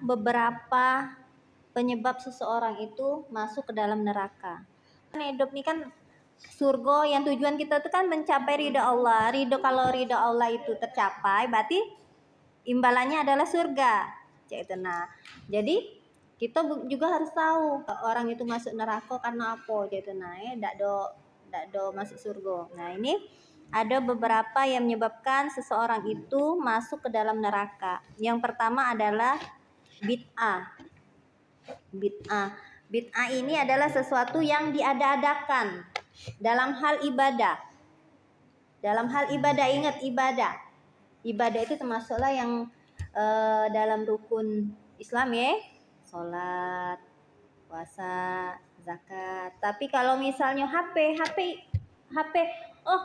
beberapa penyebab seseorang itu masuk ke dalam neraka. Hidup ini kan surga, yang tujuan kita itu kan mencapai ridha Allah. Kalau ridha Allah itu tercapai, berarti imbalannya adalah surga. Nah, jadi kita juga harus tahu orang itu masuk neraka karena apa. Nah, ndak do masuk surga. Nah, ini ada beberapa yang menyebabkan seseorang itu masuk ke dalam neraka. Yang pertama adalah bid'ah. Bid'ah ini adalah sesuatu yang diada-adakan dalam hal ibadah. Dalam hal ibadah, ingat ibadah. Ibadah itu termasuklah yang dalam rukun Islam ya. Salat, puasa, zakat. Tapi kalau misalnya HP,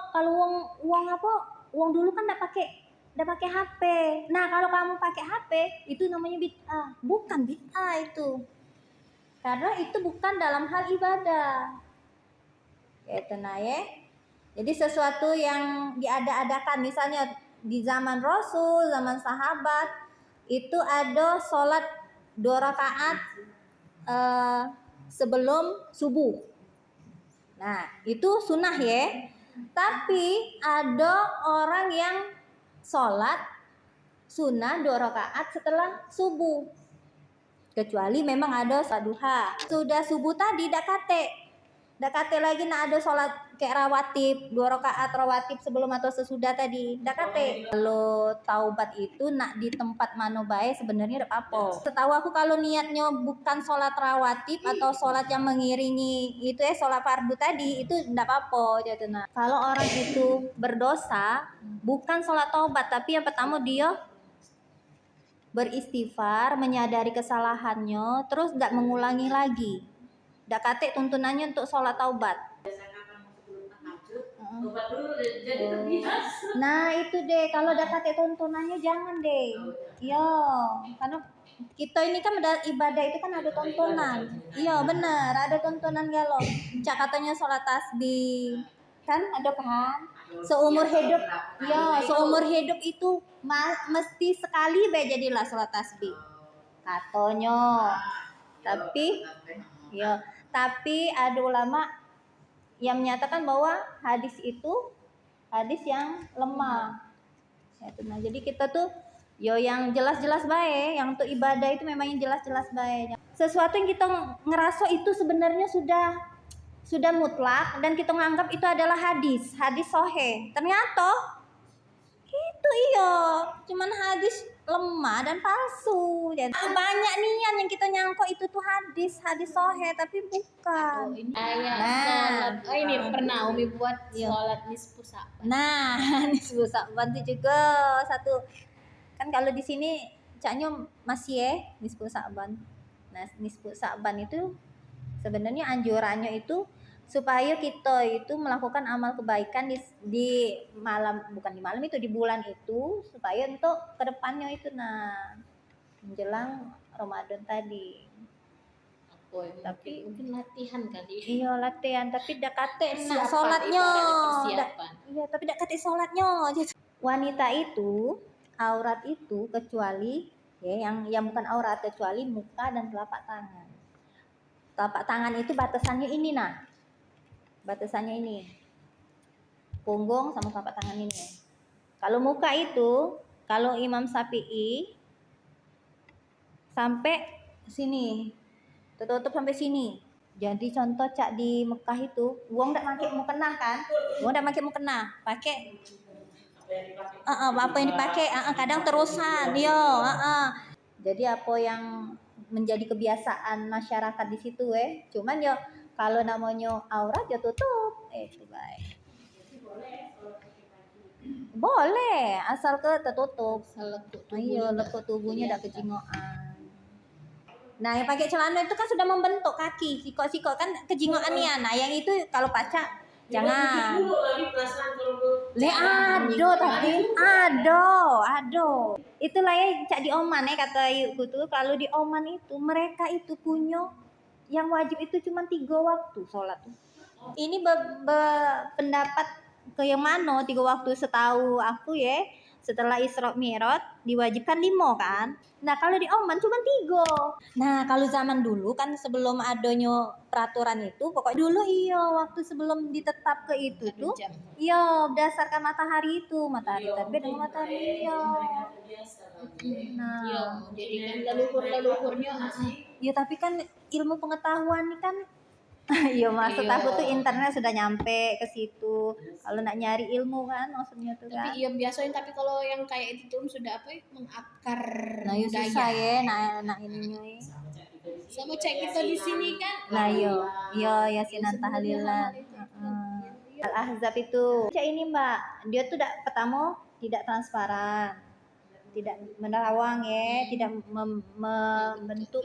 kalau uang dulu kan enggak pakai HP. Nah, kalau kamu pakai HP, itu namanya bid'ah. Bukan bid'ah itu. Karena itu bukan dalam hal ibadah. Nah ya. Jadi sesuatu yang diada-adakan, misalnya di zaman Rasul, zaman sahabat, itu ada sholat 2 rakaat sebelum subuh. Nah, itu sunnah ya. Tapi ada orang yang sholat sunnah 2 rakaat setelah subuh. Kecuali memang ada sholat duha. Sudah subuh tadi dak kate lagi nak ada sholat kayak rawatib, 2 rakaat rawatib sebelum atau sesudah tadi. Dak kate. Kalau taubat itu nak di tempat mana baik sebenarnya dak apa. Setahu aku kalau niatnya bukan sholat rawatib atau sholat yang mengiringi itu sholat fardu tadi, itu dak apa. Nah, kalau orang itu berdosa bukan sholat taubat, tapi yang pertama dia beristighfar, menyadari kesalahannya, terus tidak mengulangi lagi. Tidak kate tuntunannya untuk sholat taubat. Nah itu deh, kalau tidak kate tuntunannya jangan deh. Yo, karena kita ini kan ibadah itu kan ada tontonan. Iya benar, ada tontonan galau. Cak katanya sholat tasbih, kan ada kan? Seumur hidup itu mesti sekali jadilah sholat tasbih katanya. Tapi ada ulama yang menyatakan bahwa hadis itu hadis yang lemah. Nah, jadi kita tuh yang jelas-jelas baik, yang untuk ibadah itu memang yang jelas-jelas baik. Sesuatu yang kita ngerasa itu sebenarnya sudah mutlak dan kita menganggap itu adalah hadis sahih. Ternyata itu cuman hadis lemah dan palsu. Jadi banyak niat yang kita nyangkut itu tuh hadis sahih tapi bukan. Ini pernah Umi buat sholat nisfu Sa'ban. Nah, nisfu Sa'ban itu juga satu. Kan kalau di sini caknya masih nisfu Sa'ban. Nah, nisfu Sa'ban itu sebenarnya anjurannya itu supaya kita itu melakukan amal kebaikan di malam, bukan di malam itu, di bulan itu, supaya untuk kedepannya itu menjelang Ramadan tadi. Tapi mungkin latihan kali. Iya latihan, tapi dak kate sholatnya. Iya, tapi dak kate sholatnya. Wanita itu aurat itu kecuali yang bukan aurat, kecuali muka dan telapak tangan. Telapak tangan itu batasannya ini batasannya ini punggung sama telapak tangan ini. Kalau muka itu, kalau Imam Syafi'i sampai sini, tertutup sampai sini. Jadi contoh cak di Mekah itu, wong ndak pakai mukena kan? Wong ndak pakai mukena, pakai apa yang dipakai? Kadang terusan, Jadi apa yang menjadi kebiasaan masyarakat di situ cuman kalau namanya aurat tutup itu baik. Boleh asal tertutup. Lekuk tubuhnya dak kejingoan. Nah, yang pakai celana itu kan sudah membentuk kaki, sikok-sikok kan kejingoannya. Nah, yang itu kalau pacak jangan. Ado. Itulah cak di Oman kata ibuku tuh, kalau di Oman itu mereka itu punya yang wajib itu cuma 3 waktu sholat tuh. Ini pendapat ke yang mana 3 waktu, setahu aku setelah Isra Mi'raj diwajibkan 5 kan. Nah kalau di Oman cuma 3. Nah kalau zaman dulu kan sebelum adanya peraturan itu, pokoknya dulu iya waktu sebelum ditetap ke itu Adu tuh, jam. iya berdasarkan matahari itu, matahari terbit dengan matahari iya. Iya, Nah, jadi kan leluhur-leluhurnya ya tapi kan ilmu pengetahuan ini kan iya maksud Iya. aku tuh internet sudah nyampe ke situ. Kalau nak nyari ilmu kan maksudnya tuh tapi kan. iya biasanya tapi kalau yang kayak itu tuh sudah apa ya mengakar Nah, ya budaya. susah ya nak ininya ya. Sama cek kita di sini kan. Nah, yo Yasin Sebenarnya Tahlilan. hal-hal itu. Al-Ahzab itu. Cak ini Mbak, dia tuh pertama tidak transparan, tidak menerawang ya, tidak membentuk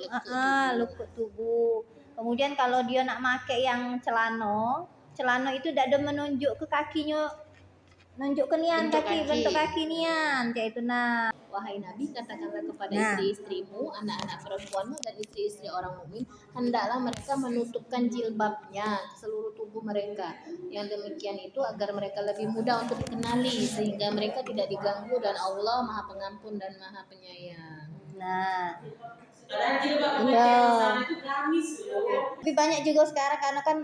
lukuk tubuh. Kemudian kalau dia nak make yang celana itu tidak ada menunjuk ke kakinya, nunjuk ke nian bentuk kaki nian, kayak itu nah. Wahai Nabi, katakanlah kepada Nah. istri-istrimu, anak-anak perempuanmu dan istri-istri orang mukmin, hendaklah mereka menutupkan jilbabnya ke seluruh tubuh mereka. Yang demikian itu agar mereka lebih mudah untuk dikenali sehingga mereka tidak diganggu dan Allah Maha Pengampun dan Maha Penyayang. Nah, iya. Tapi banyak juga sekarang karena kan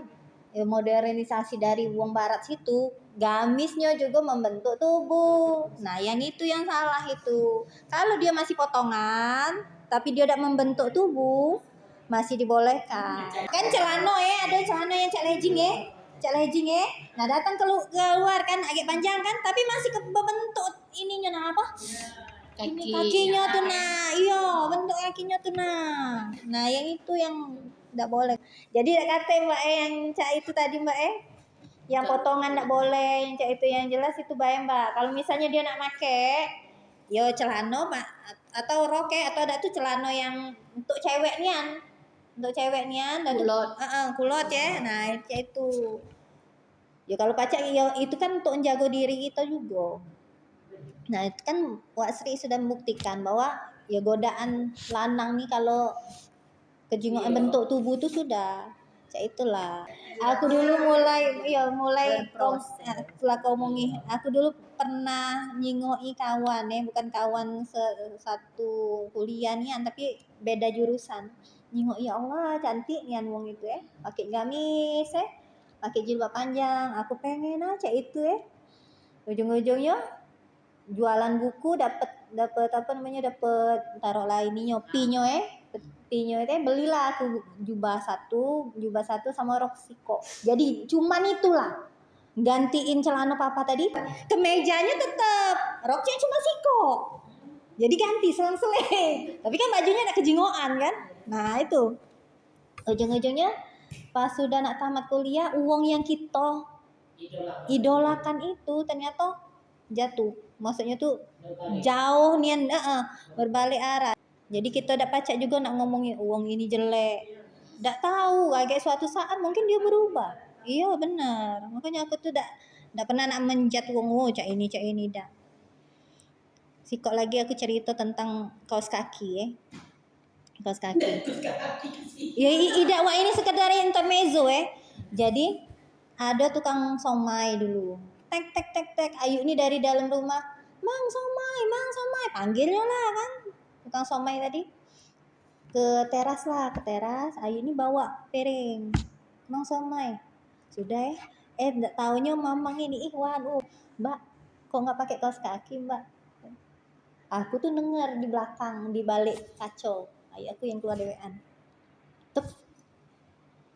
modernisasi dari uang barat situ, gamisnya juga membentuk tubuh. Nah, yang itu yang salah itu. Kalau dia masih potongan, tapi dia tidak membentuk tubuh, masih dibolehkan. Kan celana ya, ada celana yang cak legging ya. Nah, datang keluar kan agak panjang kan, tapi masih kebentuk ininya nah apa? Kakinya tuh nah, iya bentuk kakinya tuh nah yang itu yang tidak boleh. Jadi tidak kata Mbak yang cak itu tadi Mbak yang potongan tidak boleh, yang cak itu yang jelas itu bayang Mbak. Kalau misalnya dia nak make, yo celana Mbak atau rok atau ada tuh celana yang untuk cewek nian, dan kulot ya. Nah itu. Ya kalau pacak ya itu kan untuk menjaga diri kita juga. Nah, itu kan Wak Sri sudah membuktikan bahwa ya godaan lanang nih kalau kejingoan bentuk tubuh itu sudah. Ya itulah. Aku dulu mulai setelah kau omongi, aku dulu pernah nyingoi kawan bukan kawan satu kuliah nih, tapi beda jurusan. Nyingok ya Allah cantik nian wong itu pakai gamis pakai jilbab panjang. Aku pengen aja itu ujung-ujungnya jualan buku dapat apa namanya dapat taruhlah ininya pinyo belilah aku jubah satu sama rok siko. Jadi cuman itulah gantiin celana papa tadi, kemejanya tetap, roknya cuma siko. Jadi ganti selang-seling. Tapi kan bajunya ada kejingoan kan. Nah, itu. Ujung-ujungnya pas sudah nak tamat kuliah, uang yang kita idolakan itu ternyata jatuh. Maksudnya tuh jauh nian berbalik arah. Jadi kita dak pacak juga nak ngomongin uang ini jelek. Dak tahu agak suatu saat mungkin dia berubah. Iya benar. Makanya aku tuh dak pernah nak menjat uang cak ini dak. Sikok lagi aku cerita tentang kaos kaki kaos kaki. Ya tidak wah ini sekedar intermezzo Jadi ada tukang somai dulu. Tek. Ayu ini dari dalam rumah. Mang somai. Panggilnya lah kan. Tukang somai tadi. Ke teras. Ayu ini bawa piring. Mang somai. Sudah enggak taunya mamang ini. Waduh, Mbak, kok enggak pakai kaos kaki, Mbak? Aku tuh dengar di belakang, di balik kaca. Ayu aku yang keluar dewean. Tek.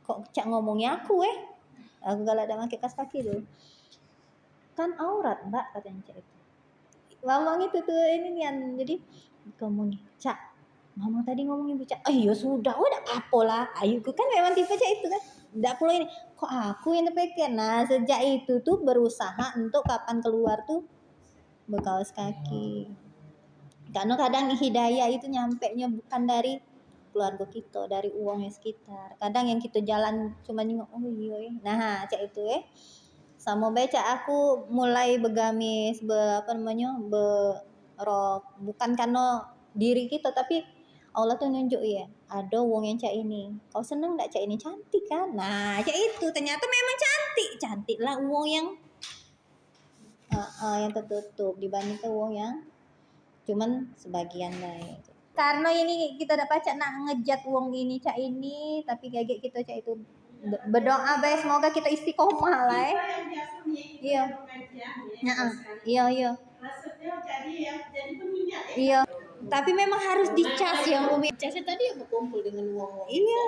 Kok cak ngomongnya aku aku galak ada pakai kaos kaki tuh. Kan aurat Mbak katanya cak itu. Mamang itu tuh ini yang jadi ngomongin cak. Mamang tadi ngomongin cak. Ya sudah, udah apa lah. Ayuku kan memang tipe cak itu kan. Enggak perlu ini. Kok aku yang terpikir. Nah sejak itu tuh berusaha untuk kapan keluar tuh berkaos kaki. Karena kadang hidayah itu nyampenya bukan dari keluarga kita, dari uangnya sekitar. Kadang yang kita jalan cuma nengok nah cak itu sama baca aku mulai begamis berok bukan karena diri kita tapi Allah tuh nunjuk ada uang yang cak ini. Kau seneng enggak cak ini cantik kan? Nah cak itu ternyata memang cantik lah uang yang yang tertutup dibandingkan wong yang cuman sebagian lah. Karena ini kita dapat cak nak ngejat wong ini cak ini, tapi kayak kita cak itu berdoa baik semoga kita istiqomah lah. Iya. Iya iya. Iya. Tapi memang harus dicas ya Umi. Casnya tadi ya berkumpul dengan uang-uang. Iya.